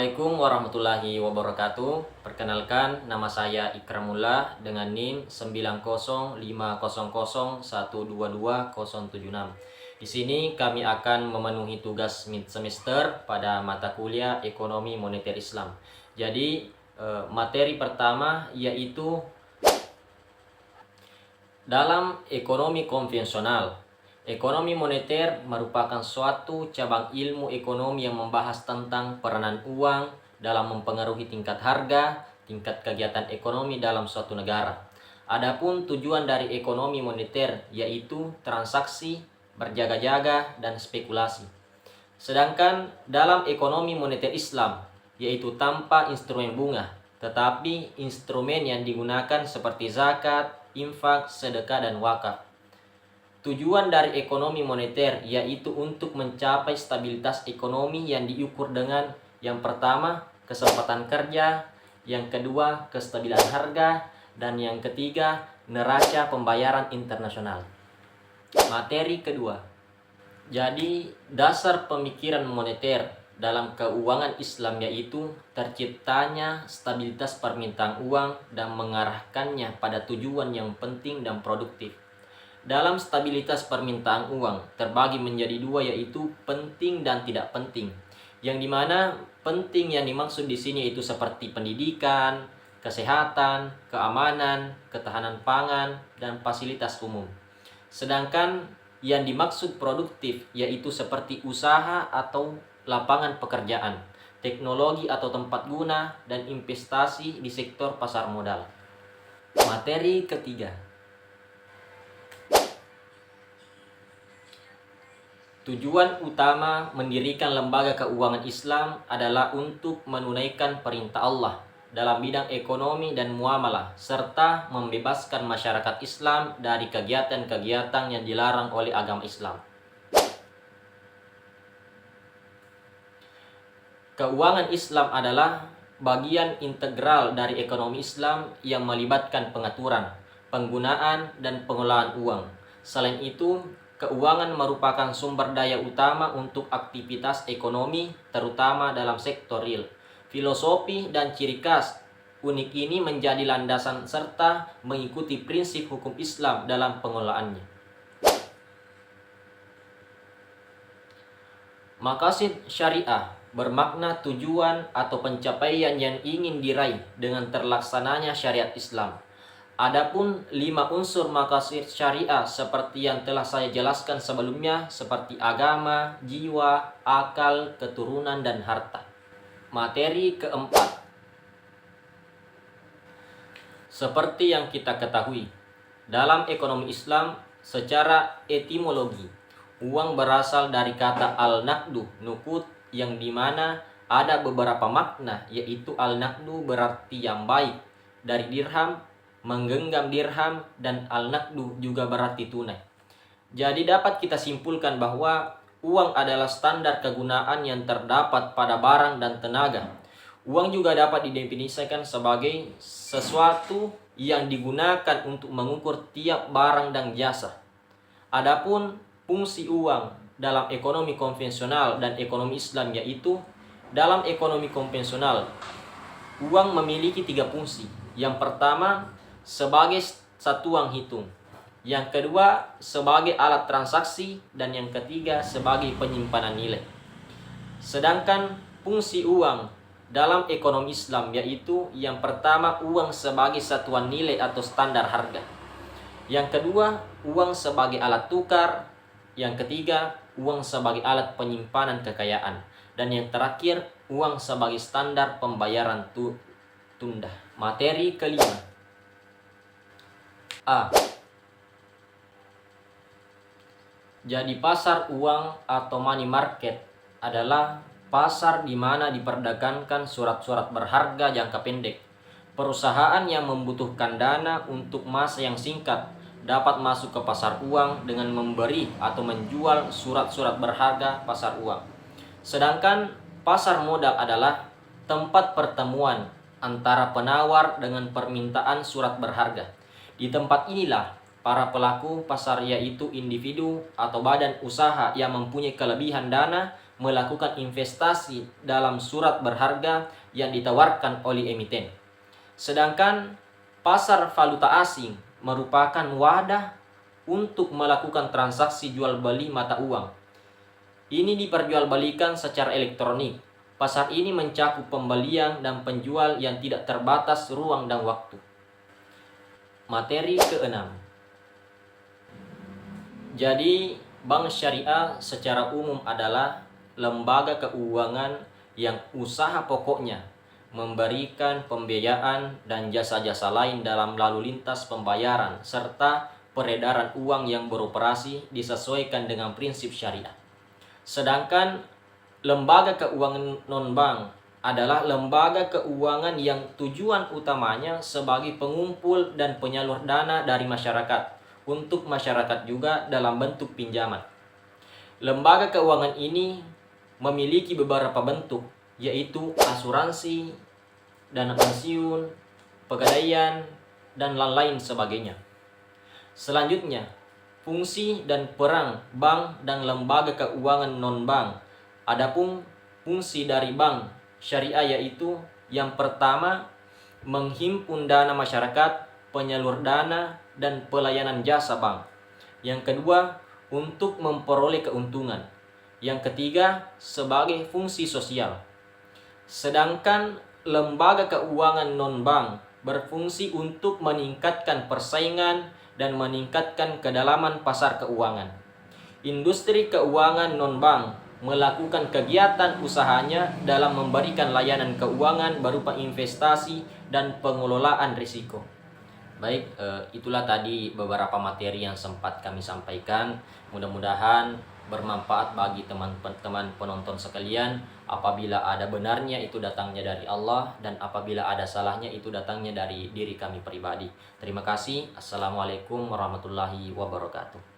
Assalamualaikum warahmatullahi wabarakatuh. Perkenalkan, nama saya Ikramullah dengan NIM 90500122076. Di sini kami akan memenuhi tugas mid semester pada mata kuliah Ekonomi Moneter Islam. Jadi materi pertama yaitu dalam ekonomi konvensional. Ekonomi moneter merupakan suatu cabang ilmu ekonomi yang membahas tentang peranan uang dalam mempengaruhi tingkat harga, tingkat kegiatan ekonomi dalam suatu negara. Adapun tujuan dari ekonomi moneter yaitu transaksi, berjaga-jaga, dan spekulasi. Sedangkan dalam ekonomi moneter Islam yaitu tanpa instrumen bunga, tetapi instrumen yang digunakan seperti zakat, infak, sedekah, dan wakaf. Tujuan dari ekonomi moneter yaitu untuk mencapai stabilitas ekonomi yang diukur dengan yang pertama, kesempatan kerja, yang kedua, kestabilan harga, dan yang ketiga, neraca pembayaran internasional. Materi kedua. Jadi, dasar pemikiran moneter dalam keuangan Islam yaitu terciptanya stabilitas permintaan uang dan mengarahkannya pada tujuan yang penting dan produktif. Dalam stabilitas permintaan uang terbagi menjadi dua yaitu penting dan tidak penting. Yang dimana penting yang dimaksud di sini yaitu seperti pendidikan, kesehatan, keamanan, ketahanan pangan, dan fasilitas umum. Sedangkan yang dimaksud produktif yaitu seperti usaha atau lapangan pekerjaan, teknologi atau tempat guna, dan investasi di sektor pasar modal. Materi ketiga. Tujuan utama mendirikan lembaga keuangan Islam adalah untuk menunaikan perintah Allah dalam bidang ekonomi dan muamalah, serta membebaskan masyarakat Islam dari kegiatan-kegiatan yang dilarang oleh agama Islam. Keuangan Islam adalah bagian integral dari ekonomi Islam yang melibatkan pengaturan, penggunaan, dan pengelolaan uang. Selain itu, keuangan merupakan sumber daya utama untuk aktivitas ekonomi, terutama dalam sektor real. Filosofi dan ciri khas unik ini menjadi landasan serta mengikuti prinsip hukum Islam dalam pengelolaannya. Maqasid syariah bermakna tujuan atau pencapaian yang ingin diraih dengan terlaksananya syariat Islam. Adapun 5 unsur maqasid syariah seperti yang telah saya jelaskan sebelumnya seperti agama, jiwa, akal, keturunan, dan harta. Materi keempat. Seperti yang kita ketahui, dalam ekonomi Islam secara etimologi, uang berasal dari kata al-naqdu, nuqud, yang dimana ada beberapa makna yaitu al-naqdu berarti yang baik dari dirham, menggenggam dirham, dan al-naqdu juga berarti tunai. Jadi dapat kita simpulkan bahwa uang adalah standar kegunaan yang terdapat pada barang dan tenaga. Uang juga dapat didefinisikan sebagai sesuatu yang digunakan untuk mengukur tiap barang dan jasa. Adapun fungsi uang dalam ekonomi konvensional dan ekonomi Islam yaitu dalam ekonomi konvensional, uang memiliki 3 fungsi. Yang pertama, sebagai satuan hitung, yang kedua sebagai alat transaksi, dan yang ketiga sebagai penyimpanan nilai. Sedangkan fungsi uang dalam ekonomi Islam yaitu yang pertama uang sebagai satuan nilai atau standar harga, yang kedua uang sebagai alat tukar, yang ketiga uang sebagai alat penyimpanan kekayaan, dan yang terakhir uang sebagai standar pembayaran tunda. Materi kelima. A. Jadi pasar uang atau money market adalah pasar di mana diperdagangkan surat-surat berharga jangka pendek. Perusahaan yang membutuhkan dana untuk masa yang singkat dapat masuk ke pasar uang dengan memberi atau menjual surat-surat berharga pasar uang. Sedangkan pasar modal adalah tempat pertemuan antara penawar dengan permintaan surat berharga. Di tempat inilah para pelaku pasar yaitu individu atau badan usaha yang mempunyai kelebihan dana melakukan investasi dalam surat berharga yang ditawarkan oleh emiten. Sedangkan pasar valuta asing merupakan wadah untuk melakukan transaksi jual beli mata uang. Ini diperjualbelikan secara elektronik. Pasar ini mencakup pembelian dan penjual yang tidak terbatas ruang dan waktu. Materi ke-6. Jadi, bank syariah secara umum adalah lembaga keuangan yang usaha pokoknya memberikan pembiayaan dan jasa-jasa lain dalam lalu lintas pembayaran serta peredaran uang yang beroperasi disesuaikan dengan prinsip syariah. Sedangkan lembaga keuangan non-bank adalah lembaga keuangan yang tujuan utamanya sebagai pengumpul dan penyalur dana dari masyarakat untuk masyarakat juga dalam bentuk pinjaman. Lembaga keuangan ini memiliki beberapa bentuk, yaitu asuransi, dana pensiun, pegadaian, dan lain-lain sebagainya. Selanjutnya, fungsi dan peran bank dan lembaga keuangan non-bank. Adapun fungsi dari bank syariah yaitu yang pertama, menghimpun dana masyarakat, penyalur dana, dan pelayanan jasa bank. Yang kedua, untuk memperoleh keuntungan. Yang ketiga, sebagai fungsi sosial. Sedangkan lembaga keuangan non-bank berfungsi untuk meningkatkan persaingan dan meningkatkan kedalaman pasar keuangan. Industri keuangan non-bank melakukan kegiatan usahanya dalam memberikan layanan keuangan berupa investasi dan pengelolaan risiko. Baik, itulah tadi beberapa materi yang sempat kami sampaikan. Mudah-mudahan bermanfaat bagi teman-teman penonton sekalian. Apabila ada benarnya itu datangnya dari Allah, dan apabila ada salahnya itu datangnya dari diri kami pribadi. Terima kasih. Assalamualaikum warahmatullahi wabarakatuh.